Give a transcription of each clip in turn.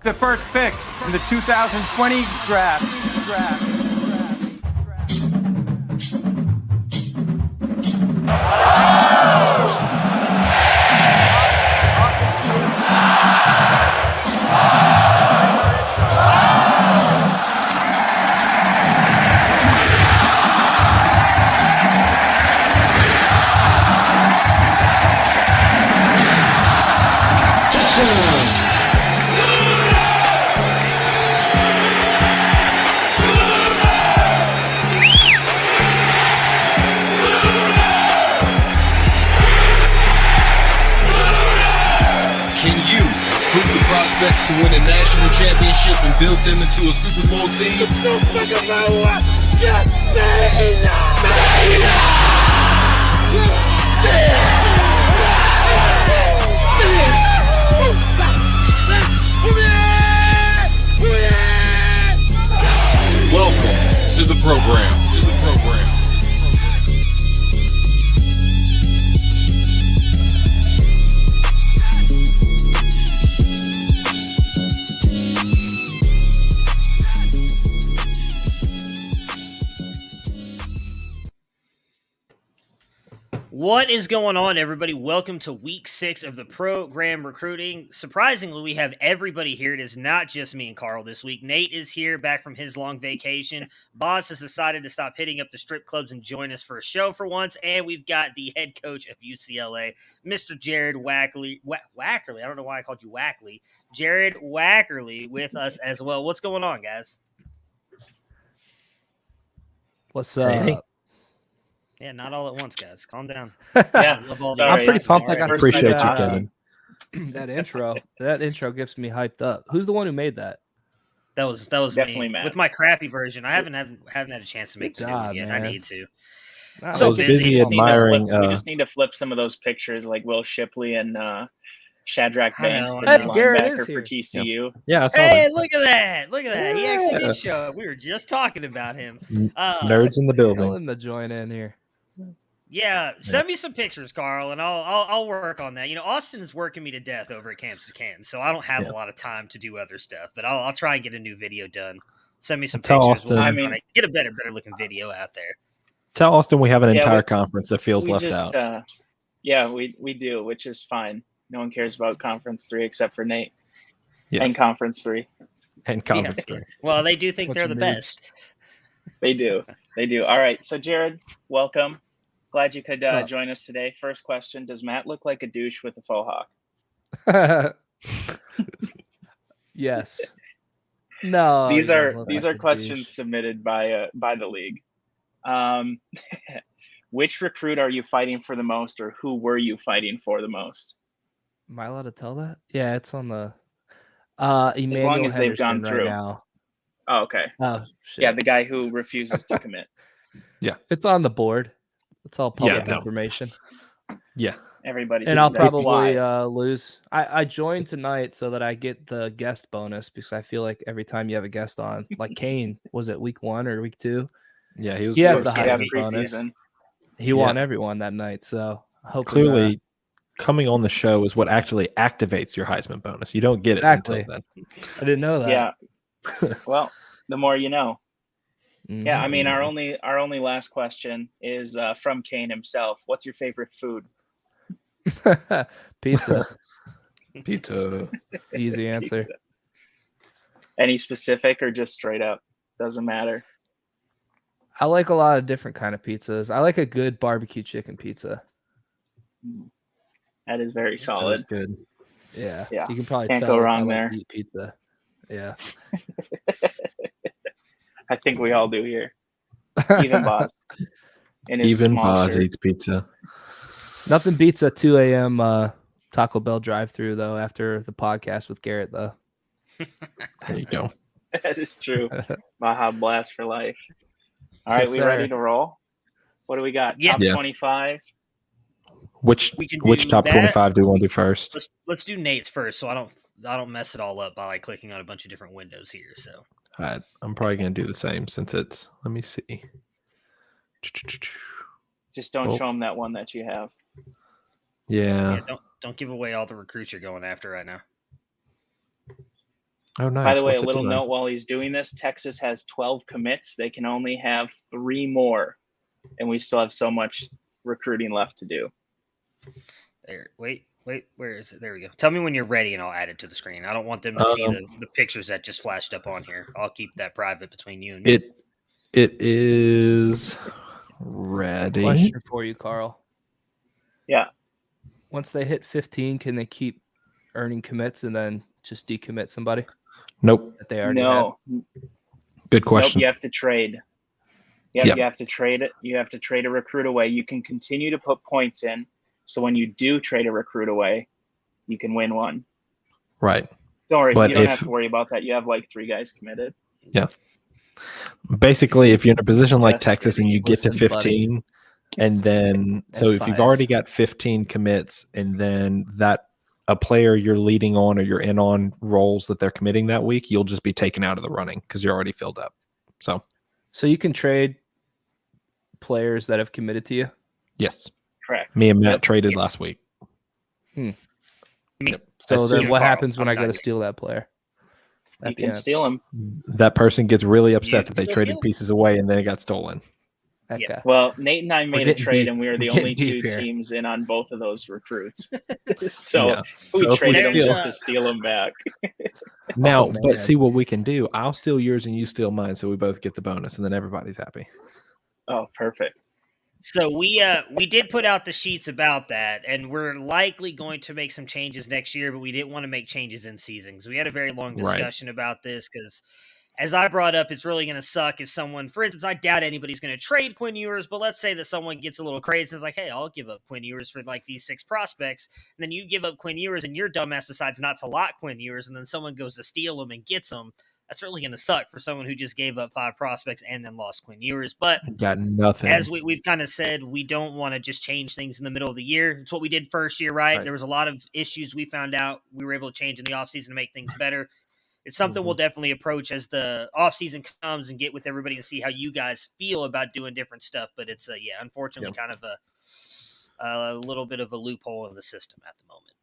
The first pick in the 2020 draft. To win a national championship and build them into a Super Bowl team. Welcome to the program. What is going on, everybody? Welcome to week 6 of the program recruiting. Surprisingly, we have everybody here. It is not just me and Carl this week. Nate is here back from his long vacation. Boz has decided to stop hitting up the strip clubs and join us for a show for once. And we've got the head coach of UCLA, Mr. Jared Wackerly. Wackerly. I don't know why I called you Wackley. Jared Wackerly with us as well. What's going on, guys? What's up? Hey. Yeah, not all at once, guys. Calm down. Yeah, I'm pretty pumped. I appreciate you, Kevin. That intro gets me hyped up. Who's the one who made that? That was definitely me. Matt. With my crappy version. I haven't had a chance to make the new one yet. Man. I need to. So I was busy admiring. We just need to flip some of those pictures, like Will Shipley and Shadrach Banks, the Hey, new Garrett linebacker is for here. TCU. Yeah, I saw Hey, that. look at that! Look at that! He actually did show up. We were just talking about him. Nerds in the building. In the joint in here. Yeah, send me some pictures, Carl, and I'll work on that. You know, Austin is working me to death over at Camps to Canton, so I don't have a lot of time to do other stuff. But I'll try and get a new video done. Send me some Tell pictures. Austin, Get a better looking video out there. Tell Austin we have an entire conference that feels left out. Yeah, we do, which is fine. No one cares about Conference 3 except for Nate. Yeah. And Conference 3. And Conference 3. Well, they do think they're the best. They do. All right. So, Jared, welcome. Glad you could join us today. First question: does Matt look like a douche with a faux hawk? Yes. No. These are questions submitted by the league. Which recruit are you fighting for the most, or who were you fighting for the most? Am I allowed to tell that? Yeah, it's on the Emmanuel as long as they've gone through. Right now. Oh, okay. Oh, shit. Yeah, the guy who refuses to commit. Yeah, it's on the board. It's all public information. Yeah, everybody. And I'll probably lose. I joined tonight so that I get the guest bonus because I feel like every time you have a guest on, like Kane, was it week 1 or week 2? Yeah, he has the Heisman bonus. Preseason. He won everyone that night, so hopefully clearly coming on the show is what actually activates your Heisman bonus. You don't get it exactly. until then. I didn't know that. Yeah. Well, the more you know. Mm-hmm. Yeah, I mean, our only last question is from Kane himself. What's your favorite food? Pizza. Pizza. Easy answer. Pizza. Any specific or just straight up? Doesn't matter. I like a lot of different kind of pizzas. I like a good barbecue chicken pizza. That is very solid. That's good. Yeah. Yeah. You can probably Can't tell go wrong I there. Eat pizza. Yeah. I think we all do here. Even Boz. Even Boz eats pizza. Nothing beats a 2 a.m. Taco Bell drive-through though. After the podcast with Garrett, though. There you go. That is true. Baja Blast for life. All right, Yes, we ready to roll? What do we got? Yeah. Top 25. Which top 25 do we want to do first? Let's do Nate's first, so I don't mess it all up by like clicking on a bunch of different windows here. So All right, I'm probably going to do the same since it's. Let me see. Just don't show them that one that you have. Yeah. Don't give away all the recruits you're going after right now. Oh, nice. By the way, What's a it little doing? note while he's doing this, Texas has 12 commits. They can only have 3 more, and we still have so much recruiting left to do. There. Wait. Where is it? There we go. Tell me when you're ready, and I'll add it to the screen. I don't want them to see the pictures that just flashed up on here. I'll keep that private between you and me. It is ready. Question for you, Carl. Yeah. Once they hit 15, can they keep earning commits and then just decommit somebody Nope. that they already No. Good Nope, question. you have to trade. You Yep. have to trade it. You have to trade a recruit away. You can continue to put points in. So when you do trade a recruit away, you can win one. Right. Don't worry. But You don't if- have to worry about that. You have like 3 guys committed. Basically, if you're in a position like Just Texas and you get to listen, buddy. 15, and then so if you've F5. already got 15 commits, and then that a player you're leading on or you're in on roles that they're committing that week, you'll just be taken out of the running because you're already filled up. So So you can trade players that have committed to you? yes, Correct. me and Matt Yep. traded Yes. last week. So As then soon- what Carl, happens when I'm I go not to here. steal that player? You At the can end. steal them. that person gets really upset can that they still traded steal. pieces away and then it got stolen. Okay. Yeah. Well, Nate and I made a getting trade, deep. and we are We're the getting only 2 deep here. teams in on both of those recruits. So Yeah. we So if we traded them steal- just to steal them back. Now, man. but see what we can do. I'll steal yours and you steal mine, so we both get the bonus, and then everybody's happy. Oh, perfect. So we did put out the sheets about that, and we're likely going to make some changes next year, but we didn't want to make changes in season because we had a very long Right. discussion about this. Because as I brought up, it's really going to suck if someone, for instance, I doubt anybody's going to trade Quinn Ewers, but let's say that someone gets a little crazy and is like, hey, I'll give up Quinn Ewers for like these 6 prospects, and then you give up Quinn Ewers, and your dumbass decides not to lock Quinn Ewers, and then someone goes to steal him and gets him. That's really going to suck for someone who just gave up 5 prospects and then lost Quinn Ewers. But Got nothing. as we've kind of said, we don't want to just change things in the middle of the year. It's what we did first year, right? Right. There was a lot of issues we found out. We were able to change in the offseason to make things better. It's something we'll definitely approach as the offseason comes and get with everybody and see how you guys feel about doing different stuff. But it's, unfortunately kind of a little bit of a loophole in the system at the moment.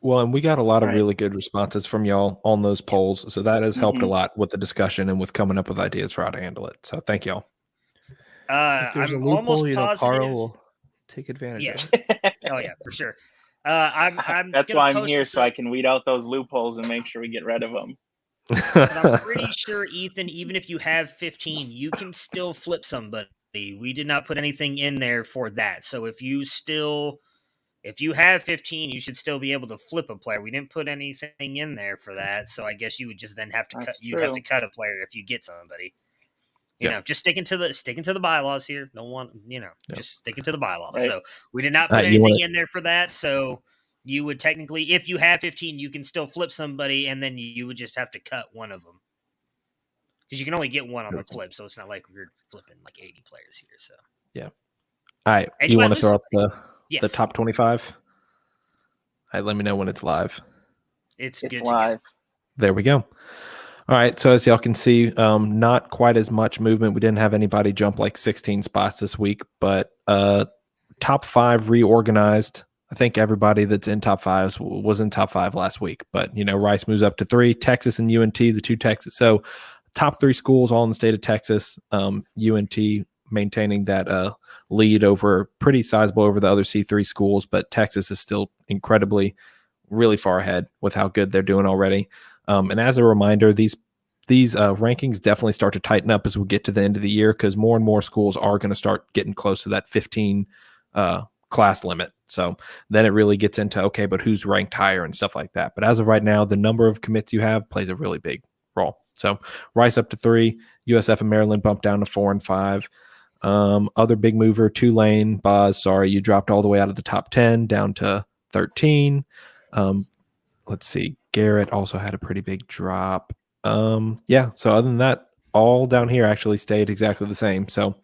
Well, and we got a lot of Right. really good responses from y'all on those polls. So that has helped a Mhm. lot with the discussion and with coming up with ideas for how to handle it. So thank y'all. If there's I'm a loophole, almost Carl positive. will take advantage Yeah. of it. Oh, yeah, for sure. I'm That's gonna why I'm post here, this so I can weed out those loopholes and make sure we get rid of them. But I'm pretty sure, Ethan, even if you have 15, you can still flip somebody. We did not put anything in there for that. So if you have 15, you should still be able to flip a player. We didn't put anything in there for that. So I guess you would just then have to That's you'd have true. to cut a player if you get somebody. You Yeah. know, just sticking to the bylaws here. No one, Yeah. just sticking to the bylaws. Right. So we did not put Alright, you anything wanna- in there for that. So you would technically, if you have 15, you can still flip somebody, and then you would just have to cut one of them. Because you can only get one on the flip, so it's not like we're flipping like 80 players here. So All right. And You you want might to throw lose up the yes, top 25? All right, let me know when it's live. it's It's good live. There we go. All right. So as y'all can see, not quite as much movement. We didn't have anybody jump like 16 spots this week, but top 5 reorganized. I think everybody that's in top 5 was in top 5 last week, but Rice moves up to 3, Texas and UNT, the 2 Texas. So top 3 schools all in the state of Texas. UNT maintaining that lead over pretty sizable over the other C3 schools, but Texas is still incredibly, really far ahead with how good they're doing already. And as a reminder, these rankings definitely start to tighten up as we get to the end of the year because more and more schools are going to start getting close to that 15 class limit. So then it really gets into, okay, but who's ranked higher and stuff like that. But as of right now, the number of commits you have plays a really big role. So Rice up to 3, USF and Maryland bumped down to 4 and 5. Other big mover, Tulane, Boz, sorry, you dropped all the way out of the top 10 down to 13. Let's see, Garrett also had a pretty big drop. Yeah, so other than that, all down here actually stayed exactly the same. So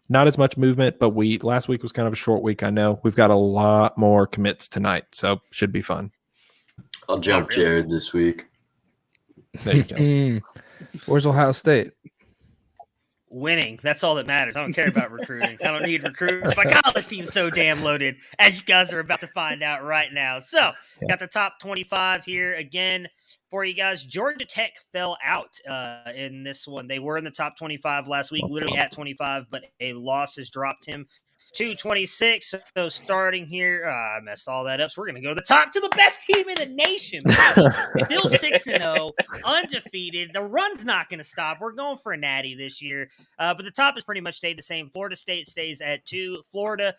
not as much movement, but last week was kind of a short week. I know we've got a lot more commits tonight, so should be fun. I'll jump really? Jared this week. There you go. Where's Ohio State? Winning. That's all that matters. I don't care about recruiting. I don't need recruits. My college team's so damn loaded, as you guys are about to find out right now. So, got the top 25 here again for you guys. Georgia Tech fell out in this one. They were in the top 25 last week, literally at 25, but a loss has dropped him to 26. So starting here, I messed all that up. So we're going to go to the top, to the best team in the nation. Still 6-0, undefeated. The run's not going to stop. We're going for a natty this year. But the top has pretty much stayed the same. Florida State stays at 2. Florida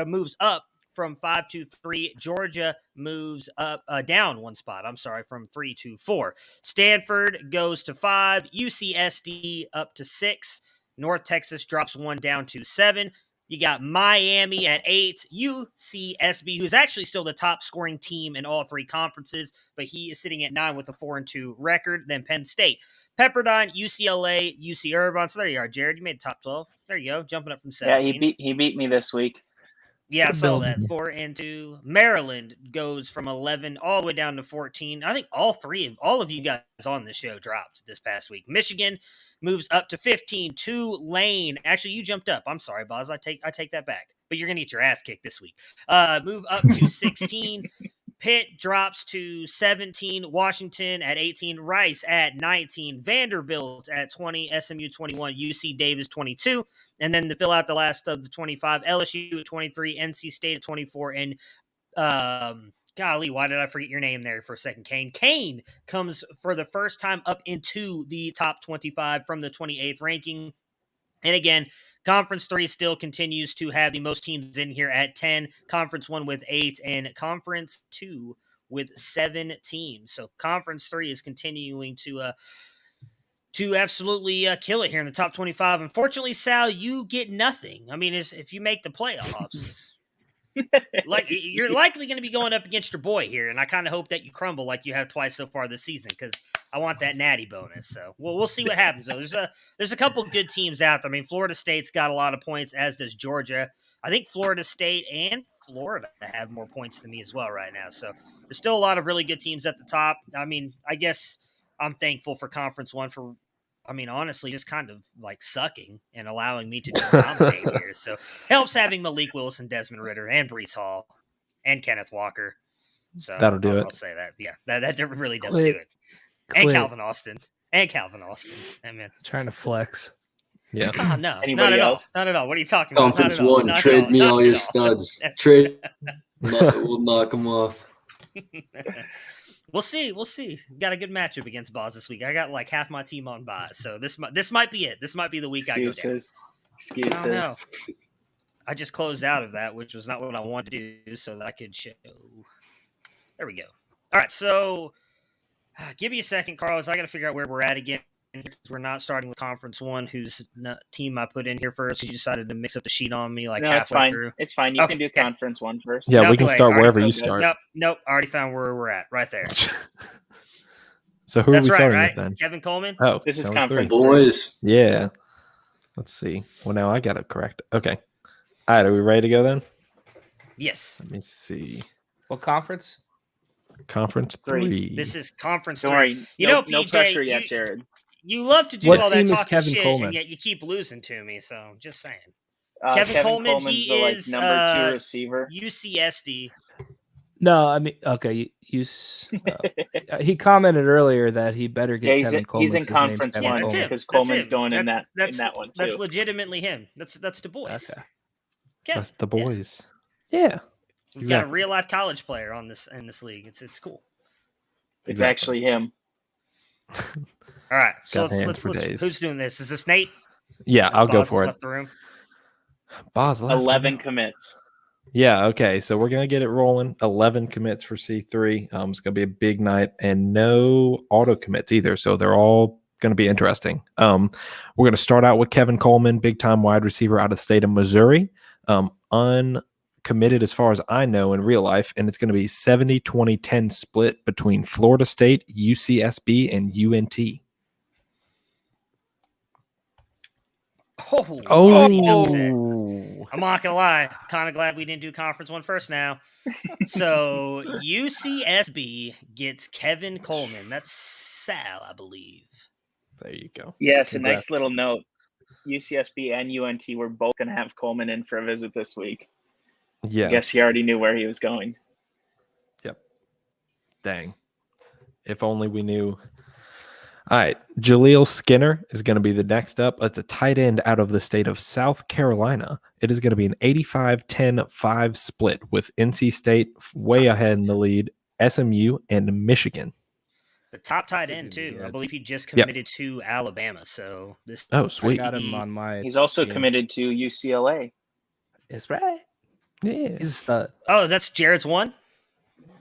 moves up from 5 to 3. Georgia moves up down one spot. I'm sorry, from 3 to 4. Stanford goes to 5. UCSD up to 6. North Texas drops 1 down to 7. You got Miami at 8, UCSB, who's actually still the top scoring team in all 3 conferences, but he is sitting at 9 with a 4-2 record. Then Penn State, Pepperdine, UCLA, UC Irvine. So there you are, Jared. You made the top 12. There you go, jumping up from 17. Yeah, he beat me this week. Yeah, I saw that. 4-2. Maryland goes from 11 all the way down to 14. I think all of you guys on the show dropped this past week. Michigan moves up to 15. Tulane. Actually, you jumped up. I'm sorry, Boz. I take that back. But you're gonna get your ass kicked this week. Move up to 16. Pitt drops to 17. Washington at 18. Rice at 19. Vanderbilt at 20. SMU 21. UC Davis 22. And then to fill out the last of the 25, LSU at 23. NC State at 24. And golly, why did I forget your name there for a second? Kane. Kane comes for the first time up into the top 25 from the 28th ranking. And again, Conference 3 still continues to have the most teams in here at 10, Conference 1 with 8, and Conference 2 with 7 teams. So Conference 3 is continuing to absolutely kill it here in the top 25. Unfortunately, Sal, you get nothing. I mean, if you make the playoffs, like you're likely going to be going up against your boy here, and I kind of hope that you crumble like you have twice so far this season, because I want that natty bonus. So we'll see what happens. Though there's a couple good teams out there. I mean, Florida State's got a lot of points, as does Georgia. I think Florida State and Florida have more points than me as well right now. So there's still a lot of really good teams at the top. I mean, I guess I'm thankful for Conference 1 for, I mean, honestly, just kind of like sucking and allowing me to just dominate here. So helps having Malik Wilson, Desmond Ridder, and Breece Hall, and Kenneth Walker. So That'll do it. I'll say that. Yeah, that really does do it. And Calvin Austin. I mean, Trying to flex. Yeah. Oh, no, Anybody else? Not at all. What are you talking about? Conference Not at all. 1, Not at trade all. me Not all at your all. studs. Trade. We'll knock them off. We'll see. Got a good matchup against Boz this week. I got like half my team on Boz, so this might be it. This might be the week I go down. Excuses. I don't know. I just closed out of that, which was not what I wanted to do, so that I could show. There we go. All right, so give me a second, Carlos. I got to figure out where we're at again. We're not starting with Conference 1, whose team I put in here first. He decided to mix up the sheet on me like halfway through. It's fine. You can do Conference 1 first. Yeah, No, we can wait, start already wherever feel you good. start. Nope. I already found where we're at, right there. So who That's are we right, starting right? with then? Kevin Coleman? Oh, This is that was Conference three. Boys. Yeah. Let's see. Well, now I got it correct. Okay. All right. Are we ready to go then? Yes. Let me see. What conference? Conference 3. This is Conference 3. Don't worry. No no PJ, pressure yet, Jared. You love to do What all that team is talking Kevin shit, Coleman? and yet you keep losing to me, so just saying. Kevin Coleman, Coleman's he the is, number 2 receiver. UCSD. No, I mean, okay. He commented earlier that he better get Yeah, Kevin Coleman. he's in Conference 1 That's him. because That's Coleman's him. going in That's that one too. That's legitimately him. That's Du Bois. Okay. Yeah. That's the boys. Yeah. We've got a Exactly. real life college player in this league. It's cool. It's Exactly. actually him. All right, so got hands let's for days. who's doing this? Is this Nate? Yeah, I'll go Boss for it. Left the room. Boz left. 11 commits. Yeah, okay. So we're going to get it rolling. 11 commits for C3. It's going to be a big night and no auto commits either. So they're all going to be interesting. We're going to start out with Kevin Coleman, big time wide receiver out of the state of Missouri. Uncommitted as far as I know in real life. And it's going to be 70-20-10 split between Florida State, UCSB, and UNT. I'm not gonna lie, kind of glad we didn't do Conference 1 first now. So UCSB gets Kevin Coleman. That's Sal, I believe. There you go. Yes, Congrats. a nice little note. UCSB and UNT were both going to have Coleman in for a visit this week. Yeah. I guess he already knew where he was going. Yep. Dang. If only we knew. All right. Jaleel Skinner is going to be the next up. It's a tight end out of the state of South Carolina. It is going to be an 85-10-5 split with NC State way ahead in the lead, SMU, and Michigan. The top tight This is end gonna be too. I good. believe he just committed to Alabama. So this. Oh, I sweet. got him on my. He's also team. committed to UCLA. It's right. Yeah. He's a stud. Oh, that's Jared's one.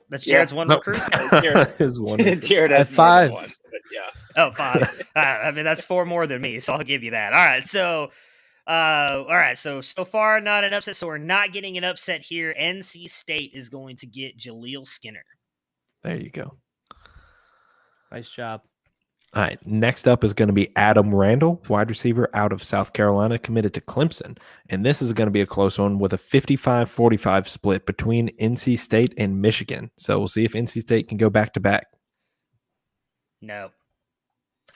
That's Yeah. Jared's one Nope. recruit. His one recruit. Jared I has have more than 5. one, but yeah. Oh, 5. I mean, that's 4 more than me, so I'll give you that. All right, so, so far not an upset. So we're not getting an upset here. NC State is going to get Jaleel Skinner. There you go. Nice job. All right. Next up is going to be Adam Randall, wide receiver out of South Carolina, committed to Clemson. And this is going to be a close one with a 55-45 split between NC State and Michigan. So we'll see if NC State can go back to back. No.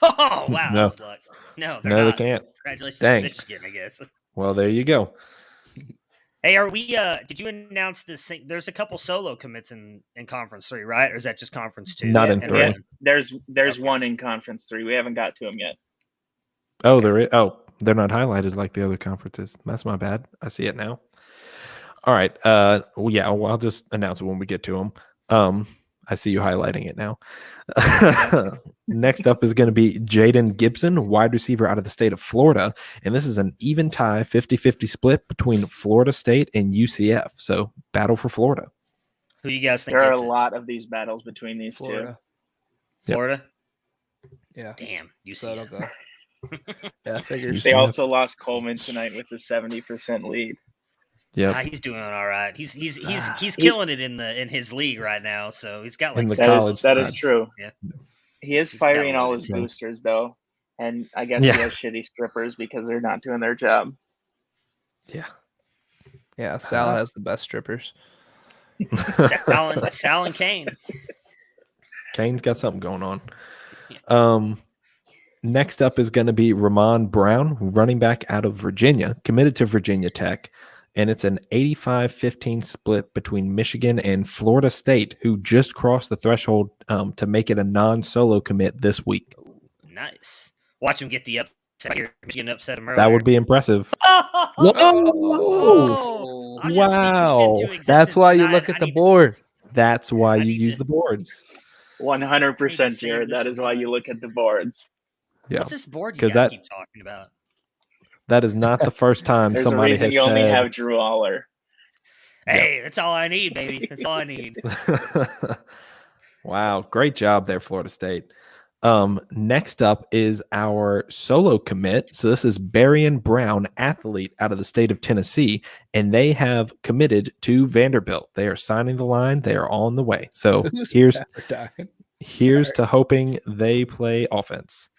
Oh, wow. No. That sucked. No, they're No, they not. can't. Congratulations Dang. to Michigan, I guess. Well, there you go. Hey, are we? Did you announce this? There's a couple solo commits in Conference 3, right? Or is that just Conference 2? Not in And 3. then- There's Okay. one in Conference 3. We haven't got to him yet. Oh, there is. Oh, they're not highlighted like the other conferences. That's my bad. I see it now. All right. Well, yeah, well, I'll just announce it when we get to them. I see you highlighting it now. Next up is going to be Jaden Gibson, wide receiver out of the state of Florida. And this is an even tie 50-50 split between Florida State and UCF. So battle for Florida. Who you guys think There are gets a it? lot of these battles between these Florida. Florida? Yeah. Damn, So it'll UCF. go. Yeah, figures. two. They UCF. also lost Coleman tonight with a 70% lead. Yep. Ah, he's doing all right. He's killing it in his league right now. So he's got like In the That is college that is side. true. Yeah. He is He's firing all downloaded his too. boosters though, and I guess Yeah. he has shitty strippers because they're not doing their job. Yeah. Yeah, Sal has the best strippers. Sal and Kane. Kane's got something going on. Yeah. Next up is going to be Ramon Brown, running back out of Virginia, committed to Virginia Tech. And it's an 85-15 split between Michigan and Florida State, who just crossed the threshold to make it a non-solo commit this week. Nice. Watch him get the upset here. Michigan upset him That earlier. would be impressive. Oh, Whoa! I'll just speak this Wow. into existence That's why you tonight. look at I the need- board. That's why I you need use to- the boards. 100%, save Jared. this That is for why mine. you look at the boards. Yeah. What's this board you 'Cause guys that- keep talking about? That is not the first time There's a somebody reason has you only said. have Drew Aller. Hey, that's all I need, baby. That's all I need. Wow, great job there, Florida State. Next up is our solo commit. So this is Berrien Brown, athlete out of the state of Tennessee, and they have committed to Vanderbilt. They are signing the line. They are on the way. So Who's here's Pepperdine? to hoping they play offense.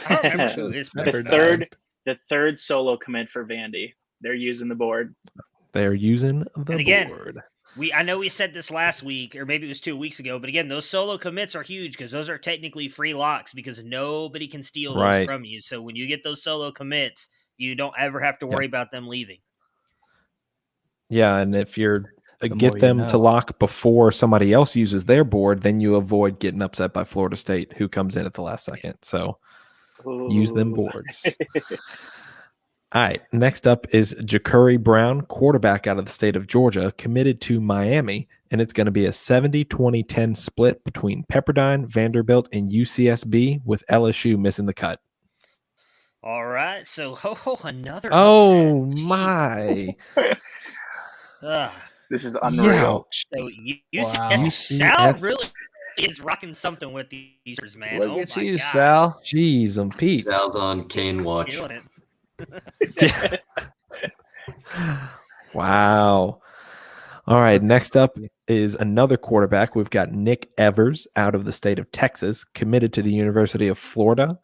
I don't remember who this Pepperdine. The third solo commit for Vandy. They're using the board. They are using the And again, board. I know we said this last week, or maybe it was 2 weeks ago, but again, those solo commits are huge because those are technically free locks because nobody can steal those Right. from you. So when you get those solo commits, you don't ever have to worry about them leaving. Yeah, and if you're The more get you them to know. lock before somebody else uses their board, then you avoid getting upset by Florida State, who comes in at the last second. So use them Ooh. boards. All right. Next up is Jacuri Brown, quarterback out of the state of Georgia, committed to Miami. And it's going to be a 70-20-10 split between Pepperdine, Vanderbilt, and UCSB, with LSU missing the cut. All right. So, another Oh, upset. Gee. my. Ugh. This is unreal. So Wow. Sal really is rocking something with these years, man. Look Oh at my you, God. Sal. Jeez, Pete. Sal's on Kane watch. Killing it. Wow. All right. Next up is another quarterback. We've got Nick Evers out of the state of Texas, committed to the University of Florida.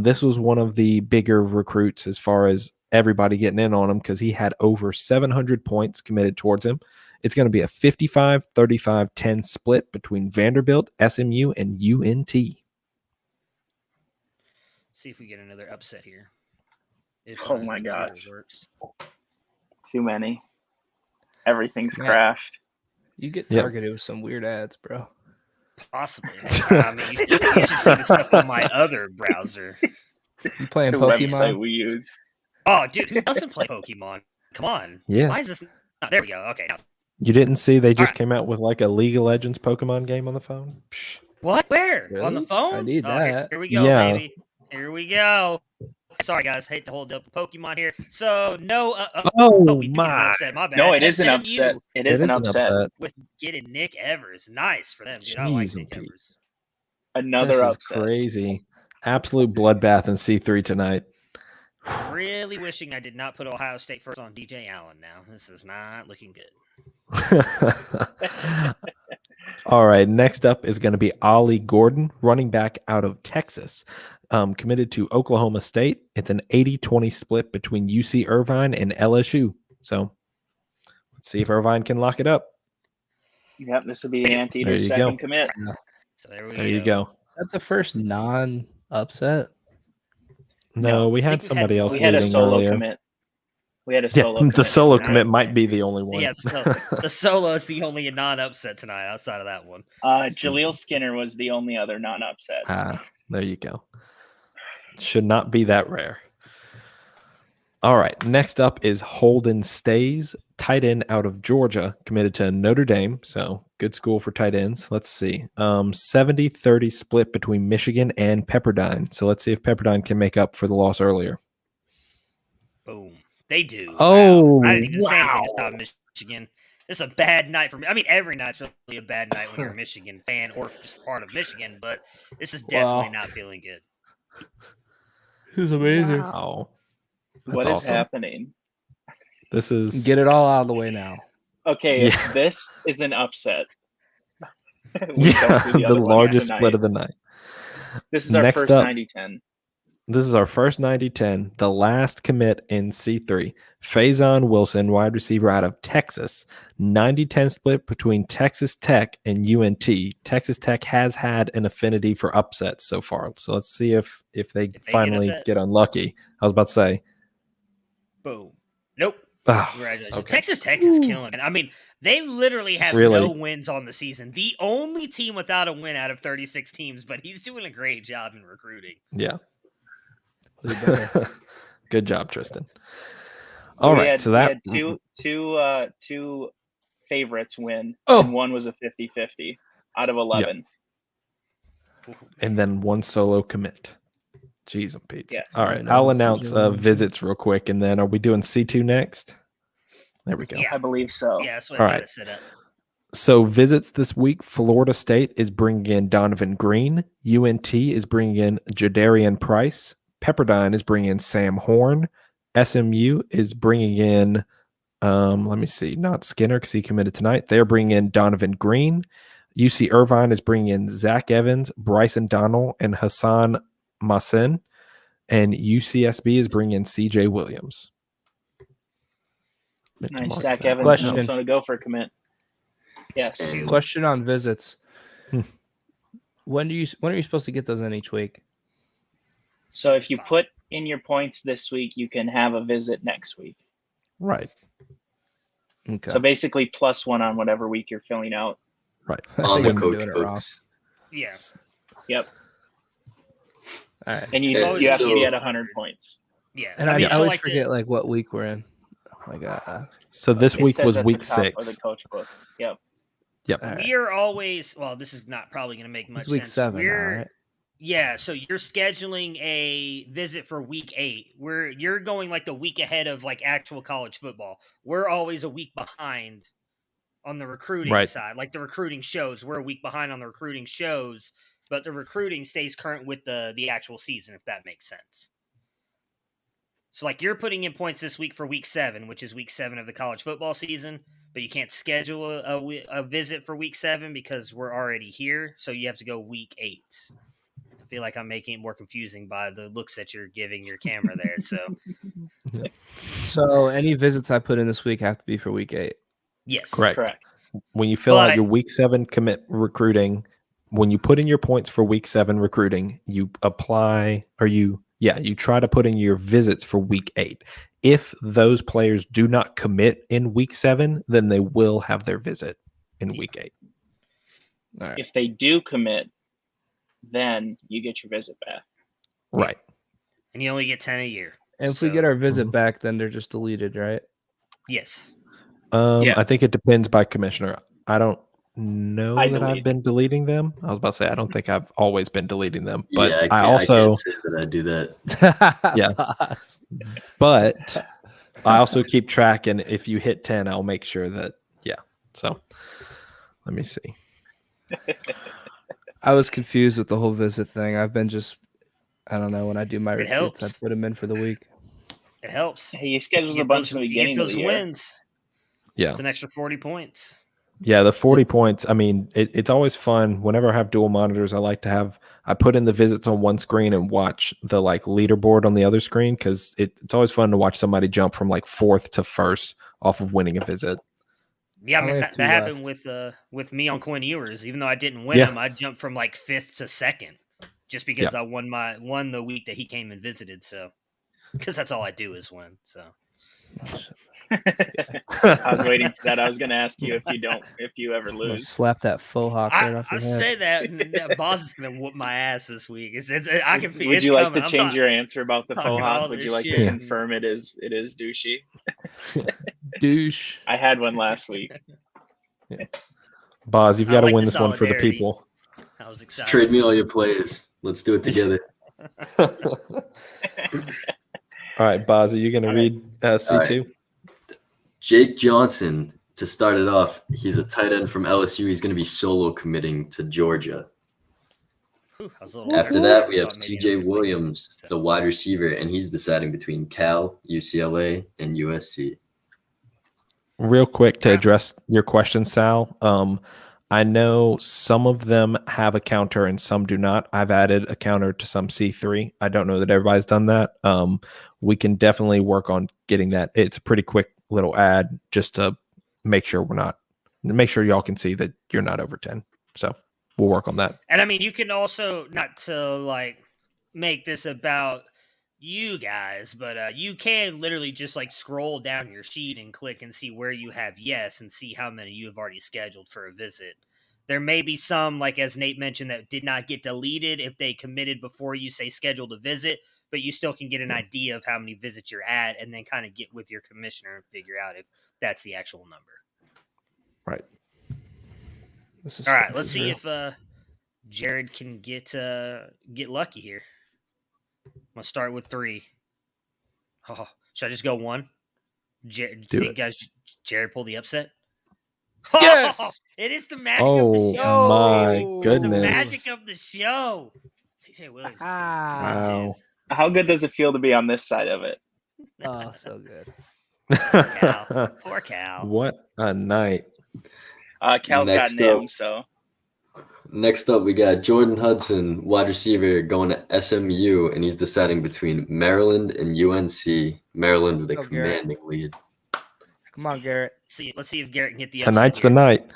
This was one of the bigger recruits as far as everybody getting in on him because he had over 700 points committed towards him. It's going to be a 55-35-10 split between Vanderbilt, SMU, and UNT. See if we get another upset here. Oh my computer gosh. works. Too many. Everything's Yeah. crashed. You get Yep. targeted with some weird ads, bro. Possibly. I mean, you should see the stuff on my other browser. You playing the Pokemon? website we use. Oh, dude, who doesn't play Pokemon? Come on. Yeah. Why is this not? There we go. Okay. Now. You didn't see they just Alright. came out with like a League of Legends Pokemon game on the phone? Psh. What? Where? On the Really? phone? I need Oh, here- that. Here we go, Yeah. baby. Here we go. Sorry, guys. Hate to hold up a Pokemon here. So, no. Oh we beat an my! upset. My bad. No, it is an SMU upset. It is an upset. with getting Nick Evers. Nice for them, dude. I like Jeez, Nick Pete. Evers. Another This is upset. crazy. Absolute bloodbath in C3 tonight. Really wishing I did not put Ohio State first on DJ Allen now. This is not looking good. All right. Next up is going to be Ollie Gordon, running back out of Texas, committed to Oklahoma State. It's an 80-20 split between UC Irvine and LSU. So let's see if Irvine can lock it up. Yep, this will be Anteater's There you second go. commit. So there we There you go. Is that the first non-upset? No, we had think we've somebody had- else We had a leading solo earlier. commit. We had a Yeah, solo the commit solo tonight. commit might be the only one. Yeah, the solo is the only non-upset tonight outside of that one. Jaleel Skinner was the only other non-upset. There you go. Should not be that rare. All right. Next up is Holden Stays, tight end out of Georgia, committed to Notre Dame. So good school for tight ends. Let's see. 70-30 split between Michigan and Pepperdine. So let's see if Pepperdine can make up for the loss earlier. Boom. They do. Oh, wow. I didn't even say anything wow. about Michigan. This is a bad night for me. I mean, every night's really a bad night when you're a Michigan fan or just part of Michigan, but this is definitely not feeling good. Who's amazing? Wow. That's What is awesome. happening? This is Get it all out of the way now. Okay, if Yeah. this is an upset. we yeah, don't do the other ones largest tonight. split of the night. This is our Next first up. 90-10. This is our first 90-10, the last commit in C3. Faison Wilson, wide receiver out of Texas. 90-10 split between Texas Tech and UNT. Texas Tech has had an affinity for upsets so far. So let's see if they get finally upset. get unlucky. I was about to say. Boom. Nope. Ah, Congratulations. okay. Texas Tech is killing it. I mean, they literally have Really? no wins on the season. The only team without a win out of 36 teams, but he's doing a great job in recruiting. Yeah. Who better? Good job, Tristan. So All we right, had, so we that had two favorites win, Oh. and one was a 50-50 out of 11. and then one solo commit. Jeez and Pete. Yes. All right, I know I'll this is announce your one. visits real quick, and then are we doing C2 next? There we go. Yeah. I believe so. Yeah, that's what All I right. got to set up. So visits this week, Florida State is bringing in Donovan Green. UNT is bringing in Jadarian Price. Pepperdine is bringing in Sam Horn. SMU is bringing in, let me see, not Skinner because he committed tonight. They're bringing in Donovan Green. UC Irvine is bringing in Zach Evans, Bryson Donnell, and Hassan Masin. And UCSB is bringing in CJ Williams. Nice. Mark Zach that. Evans, Question. Minnesota Gopher commit. Yes. Question on visits. Hmm. When are you supposed to get those in each week? So if you put in your points this week, you can have a visit next week. Right. Okay. So basically +1 on whatever week you're filling out. Right. I On think the I've been coach doing it wrong. books. Yeah. Yep. All right. And you Yeah, you have to be so- at 100 points. Yeah. And I, mean, I so always like the- forget like what week we're in. Like So this It week says was at the week top of 6. the coach book. Yep. Yep. all right. We are always this is not probably going to make much It's week sense. 7 now, We're right? yeah, so you're scheduling a visit for week 8. Where you're going like the week ahead of like actual college football. We're always a week behind on the recruiting Right. side. Like the recruiting shows, we're a week behind on the recruiting shows, but the recruiting stays current with the actual season, if that makes sense. So like you're putting in points this week for week 7, which is week 7 of the college football season, but you can't schedule a visit for week 7 because we're already here. So you have to go week 8. I feel like I'm making it more confusing by the looks that you're giving your camera there. So So any visits I put in this week have to be for week 8. yes, Correct. Correct. When you fill out But- your week 7 commit recruiting, when you put in your points for week 7 recruiting, you apply or you Yeah, you try to put in your visits for week 8. If those players do not commit in week 7, then they will have their visit in week 8. All right. If they do commit, then you get your visit back. Right. And you only get 10 a year. And if we So, get our visit Mhm. back, then they're just deleted, right? yes. Yeah. I think it depends by commissioner. I don't know I that I've delete. been deleting them. I was about to say I don't think I've always been deleting them, but yeah, I I can't also say that I do that. Yeah. Pause. but I also keep track, and if you hit 10, I'll make sure that So let me see. I was confused with the whole visit thing. I've been I don't know, when I do my It recruits, I helps. put them in for the week. It helps. Hey, you scheduled a bunch in the You get beginning of those the year. wins. Yeah. It's an extra 40 points. Yeah, the 40 points. I mean, it's always fun. Whenever I have dual monitors, I put in the visits on one screen and watch the leaderboard on the other screen, because it's always fun to watch somebody jump from 4th to 1st off of winning a visit. Yeah, I I mean only that, have two that happened left. with me on Coin Ewers. Even though I didn't win Yeah. them, I jumped from 5th to 2nd just because I won the week that he came and visited. So because that's all I do is win. So I was waiting for that. I was going to ask you if you ever I'm gonna lose. slap that faux hawk right off I your head. say that, and that boss is gonna whoop my ass this week. I can feel. Would It's you like coming. to I'm change talking- your answer about the faux talking all hawk? Would you this like shit. to confirm it is douchey? Douche. I had one last week. Boz, you've I got to like win the this one for the solidarity. people. I was Just excited. trade me all your players. Let's do it together. All right, Boz, are you going to All read C2? Jake Johnson, to start it off, he's a tight end from LSU. He's going to be solo committing to Georgia. Whew, I was a little After nervous. that, I we have thought maybe CJ another Williams, play. the wide receiver, and he's deciding between Cal, UCLA, and USC. Real quick to address your question, Sal. I know some of them have a counter and some do not. I've added a counter to some C3. I don't know that everybody's done that. We can definitely work on getting that. It's a pretty quick little ad just to make sure y'all can see that you're not over 10. So we'll work on that. And I mean, you can also not to make this about you guys, but you can literally just scroll down your sheet and click and see where you have yes and see how many you have already scheduled for a visit. There may be some, as Nate mentioned, that did not get deleted if they committed before you say scheduled a visit, but you still can get an idea of how many visits you're at and then kind of get with your commissioner and figure out if that's the actual number. Right. All right, let's see if Jared can get lucky here. I'm gonna start with 3. Oh, should I just go 1? Do it. Guys, Jared pull the upset? Yes! Oh, it is the magic of the Oh show. my The goodness. magic of the show. CJ Williams. Wow. How good does it feel to be on this side of it? Oh, so good. Poor Cal. What a night. Cal's got Next Nim, up. so Next up, we got Jordan Hudson, wide receiver, going to SMU, and he's deciding between Maryland and UNC. Maryland with a Oh, Garrett. commanding lead. Come on, Garrett. Let's see if Garrett can get the upset Tonight's here. the night.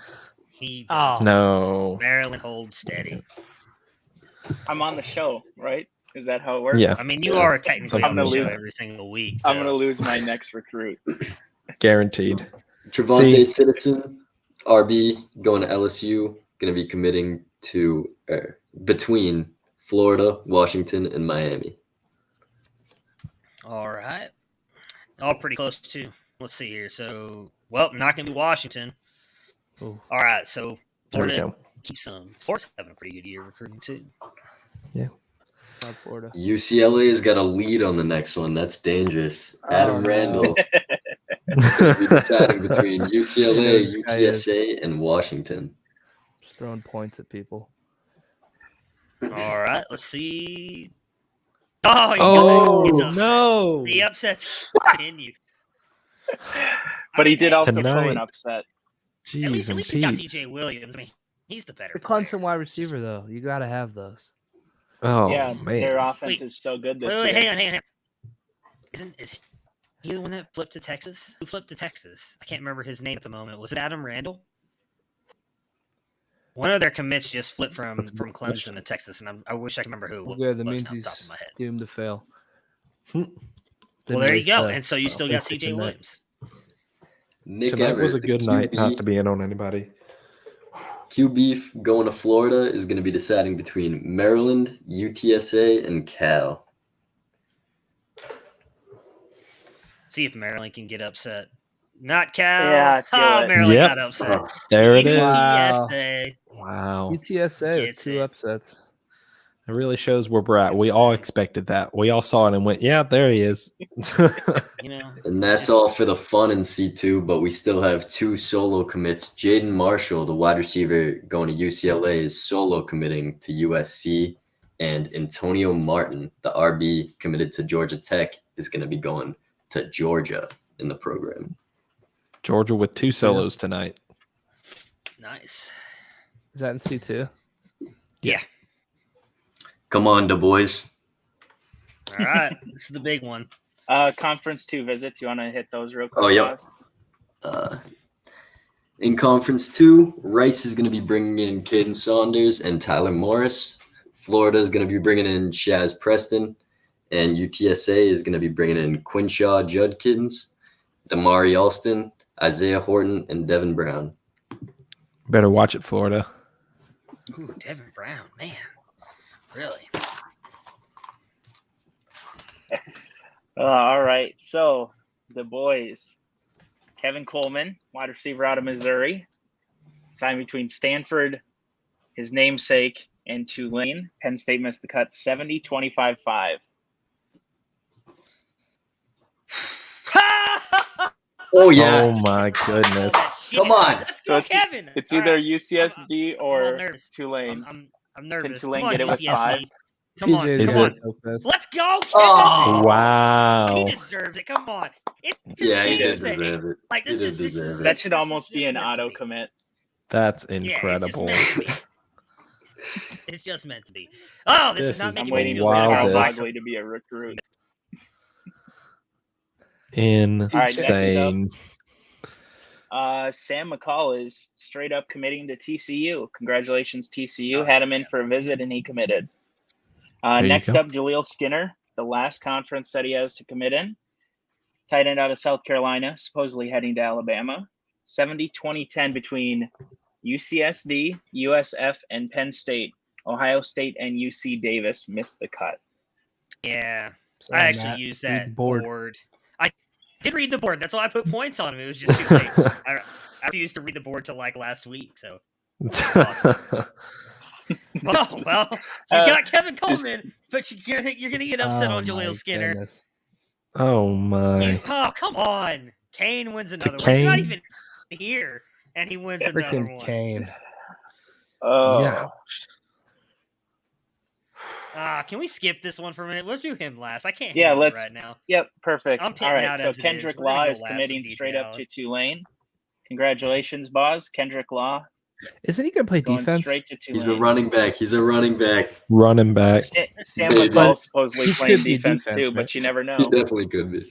He does. Oh. No. Maryland holds steady. I'm on the show, right? Is that how it works? Yeah. I mean, you are technically I'm on the gonna show lose. every single week. I'm so- going to lose my next recruit. Guaranteed. Trevante See- Citizen, RB, going to LSU, going to be committing to between Florida, Washington, and Miami. All right. All pretty close, too. Let's see here. So, not going to be Washington. Ooh. All right. So, There we Florida go. keeps Florida's having a pretty good year recruiting, too. South Florida. UCLA has got a lead on the next one. That's dangerous. Adam no. Randall will be deciding between UCLA, This guy is- UTSA, and Washington. Just throwing points at people. All right. Let's see. Oh, Oh, you guys, no. the upsets continue. But he did also pull Tonight. an upset. At Jeez least and you got Pete's. CJ Williams. I mean, he's the better The player. Clemson wide receiver, though. You got to have those. Oh, Yeah, their man. offense is so good this Wait, year. hang on. Is he the one that flipped to Texas? Who flipped to Texas? I can't remember his name at the moment. Was it Adam Randall? One of their commits just flipped from Clemson to Texas, and I wish I could remember who it was. Good. That means off the he's top of my head. doomed to fail. Well, there you go. And so you still got basic CJ commit. Williams. Nick Tonight Evers, was a the good night QB, not to be in on anybody. QB going to Florida is going to be deciding between Maryland, UTSA, and Cal. See if Maryland can get upset. Not Cal. Yeah, I feel it. Maryland Yep. got upset. There it is. Wow. UTSA. Wow. UTSA with Gets 2 it. upsets. It really shows where we're at. We all expected that. We all saw it and went, yeah, there he is. You know, And that's all for the fun in C2, but we still have 2 solo commits. Jaden Marshall, the wide receiver going to UCLA, is solo committing to USC. And Antonio Martin, the RB committed to Georgia Tech, is going to be going to Georgia in the program. Georgia with 2 solos tonight. nice. Is that in C2? Yeah. Come on, the boys. All right. This is the big one. Conference 2 visits. You want to hit those real quick? Oh, yeah. Boz? In Conference 2, Rice is going to be bringing in Caden Saunders and Tyler Morris. Florida is going to be bringing in Shaz Preston. And UTSA is going to be bringing in Quinshaw Judkins, Damari Alston, Isaiah Horton, and Devin Brown. Better watch it, Florida. Ooh, Devin Brown, man. Really? All right. So the boys, Kevin Coleman, wide receiver out of Missouri, signed between Stanford, his namesake, and Tulane. Penn State missed the cut 70-25-5. Oh, yeah. Oh, my goodness. Come on. Let's So go, it's- Kevin. It's All either right. UCSD I'm or nervous. Tulane. I'm nervous. Tulane Come on, get it with UCSD. 5? Come on. TJ Is Come it- on. so pissed. Let's go, Kevin. Oh. Wow. He deserved it. Come on. It's his Yeah, he did namesake. deserve it. Like, He this did is deserve it. That should this is almost be just an meant to auto be. commit. That's Yeah, incredible. it's just meant to be. It's just meant to be. Oh, this is This not is making I'm me waiting feel for bad. Carl wildest. Bagley to be a recruit. Insane. Sam McCall is straight up committing to TCU. Congratulations, TCU. Had him in for a visit, and he committed. There you Next go. up, Jaleel Skinner, the last conference that he has to commit in. Tight end out of South Carolina, supposedly heading to Alabama. 70-20-10 between UCSD, USF, and Penn State. Ohio State and UC Davis missed the cut. Yeah. Sorry, I actually Matt. used Read that the board. board. I did read the board. That's why I put points on him. It was just too late. I refused to read the board till like last week. So, well, you got Kevin Coleman, but you're gonna get upset Oh, on Jaleel my Skinner. goodness. Oh, my. Oh, come on. Kane wins To another one. He's not Kane? even here, and he wins another Freaking one. Kane. Oh, Yeah. Can we skip this one for a minute? Let's do him last. I can't Yeah, handle it let's- right now. Yep, perfect. I'm All pitting right, out so as it is. Kendrick We're gonna Law go is last committing with straight up to Deep Tulane. Congratulations, Boz. Kendrick Law Isn't he going to play going defense? straight to He's a Tulane. running back. He's a running back. Running back. Sam Baby. McCall supposedly He playing could be defense defense, too, right? but you never He know. definitely could be.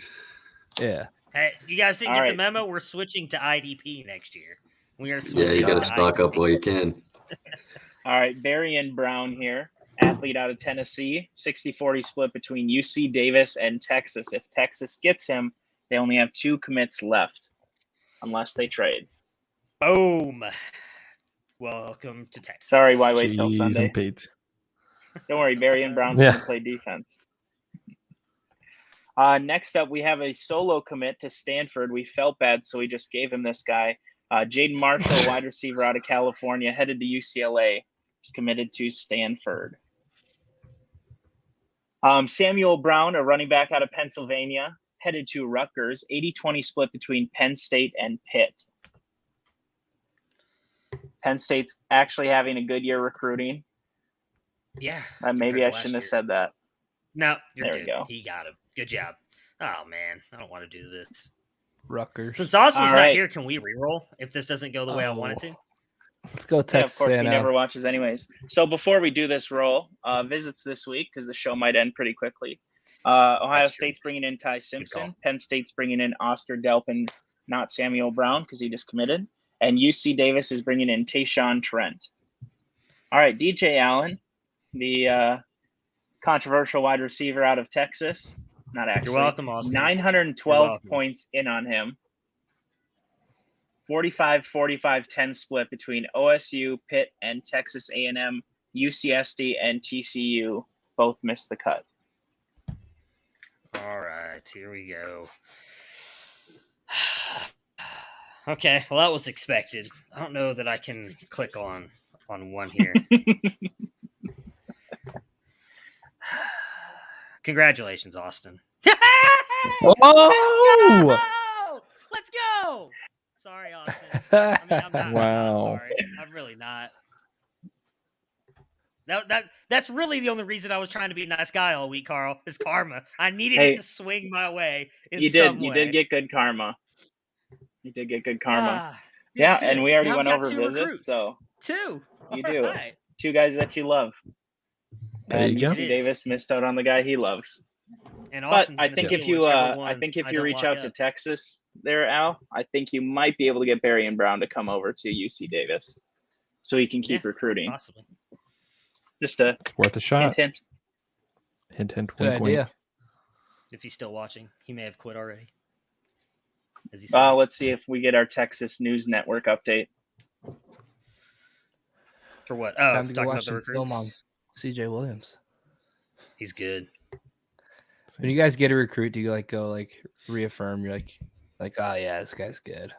Yeah. Hey, you guys didn't All get the right. memo? We're switching to IDP next year. We are Yeah, switching you got to to stock up IDP. while you can. All right, Berrien Brown here, athlete out of Tennessee, 60-40 split between UC Davis and Texas. If Texas gets him, they only have 2 commits left, unless they trade. Boom. Welcome to Texas. Sorry, why wait till Cheese Sunday? and Pete. Don't worry, Berrien Brown's Yeah. going to play defense. Next up, we have a solo commit to Stanford. We felt bad, so we just gave him this guy. Jaden Marshall, wide receiver out of California, headed to UCLA, is committed to Stanford. Samuel Brown, a running back out of Pennsylvania, headed to Rutgers. 80-20 split between Penn State and Pitt. Penn State's actually having a good year recruiting. Yeah. Maybe compared I to shouldn't last have year. said that. No, you're There we good. go. He got him. Good job. Oh, man. I don't want to do this. Rutgers. Since Austin's All not right. here, can we reroll if this doesn't go the way I want it to? Let's go Yeah, of Texas course, he A&M. never watches anyways. So before we do this roll, visits this week, because the show might end pretty quickly. Ohio That's true. State's bringing in Ty call. Simpson. Penn State's bringing in Oscar Delpin, not Samuel Brown, because he just committed. And UC Davis is bringing in Tayshawn Trent. All right, DJ Allen, the controversial wide receiver out of Texas. Not actually. You're welcome, Austin. 912 welcome. points in on him. 45-45-10 split between OSU, Pitt, and Texas A&M. UCSD and TCU both missed the cut. All right, here we go. Okay, well, that was expected. I don't know that I can click on one here. Congratulations, Austin. Oh! Let's go! Sorry, Austin. I mean, I'm not, Wow. I'm not sorry. I'm really not. That's really the only reason I was trying to be a nice guy all week, Carl, is karma. I needed it to swing my way in some way. You did get good karma. You did get good karma. Feels Yeah, good. and we already Now went I've got over 2 visits, recruits. so 2. you All do. right. 2 guys that you love. There you go. UC Davis missed out on the guy he loves. And But Austin's I gonna think steal if you whichever one I think if I you don't reach lock out up. to Texas there, Al, I think you might be able to get Barry and Brown to come over to UC Davis so he can keep recruiting. Possibly. Just a It's worth a shot. hint. Hint, hint, Good wink, wink. idea. If he's still watching, he may have quit already. As he said. Let's see if we get our Texas News Network update. For what? Oh, Time to go talking about watch the some recruits. film on CJ Williams. He's good. When you guys get a recruit, do you go reaffirm? You're like, oh yeah, this guy's good.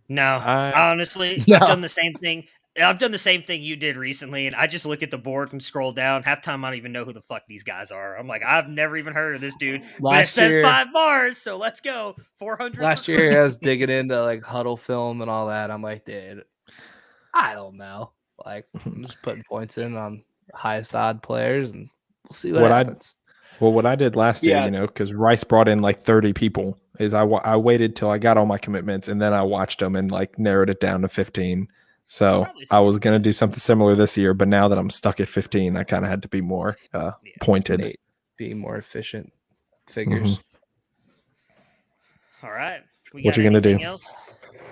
No, honestly, No. I've done the same thing. I've done the same thing you did recently, and I just look at the board and scroll down. Half time, I don't even know who the fuck these guys are. I'm like, I've never even heard of this dude. But it says 5 bars, so let's go. 400. Last year, I was digging into Huddle film and all that. I'm like, dude, I don't know. Like, I'm just putting points in on highest odd players, and we'll see what happens. What I did last year, because Rice brought in 30 people, is I waited till I got all my commitments, and then I watched them and narrowed it down to 15. So I was going to do something similar this year, but now that I'm stuck at 15, I kind of had to be more pointed. Be more efficient figures. All right. What you going to do? Else?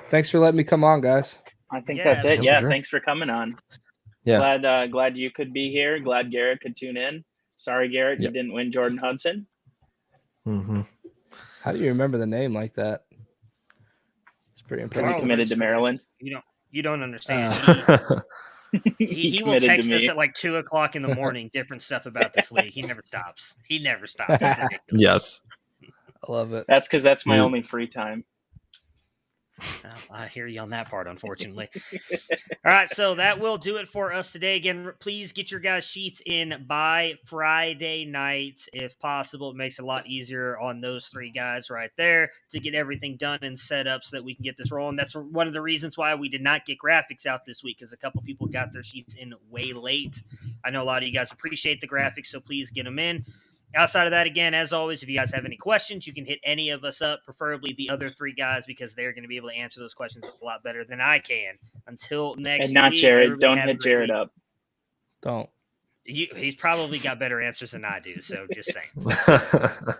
Thanks for letting me come on, guys. I think that's it. Yeah, for sure. Thanks for coming on. Yeah. Glad you could be here. Glad Garrett could tune in. Sorry, Garrett, you didn't win Jordan Hudson. Mm-hmm. How do you remember the name like that? It's pretty impressive. Because he committed to Maryland. You don't understand. He will committed to text us me. at 2 o'clock in the morning, different stuff about this league. He never stops. It's ridiculous. Yes. I love it. That's because that's my only free time. I hear you on that part, unfortunately. All right, so that will do it for us today. Again, please get your guys' sheets in by Friday night, if possible. It makes it a lot easier on those 3 guys right there to get everything done and set up so that we can get this rolling. That's one of the reasons why we did not get graphics out this week, because a couple people got their sheets in way late. I know a lot of you guys appreciate the graphics, so please get them in. Outside of that, again, as always, if you guys have any questions, you can hit any of us up, preferably the other 3 guys, because they're going to be able to answer those questions a lot better than I can. Until next And not week, Jared. Don't hit Jared up. Don't. He's probably got better answers than I do, so just saying.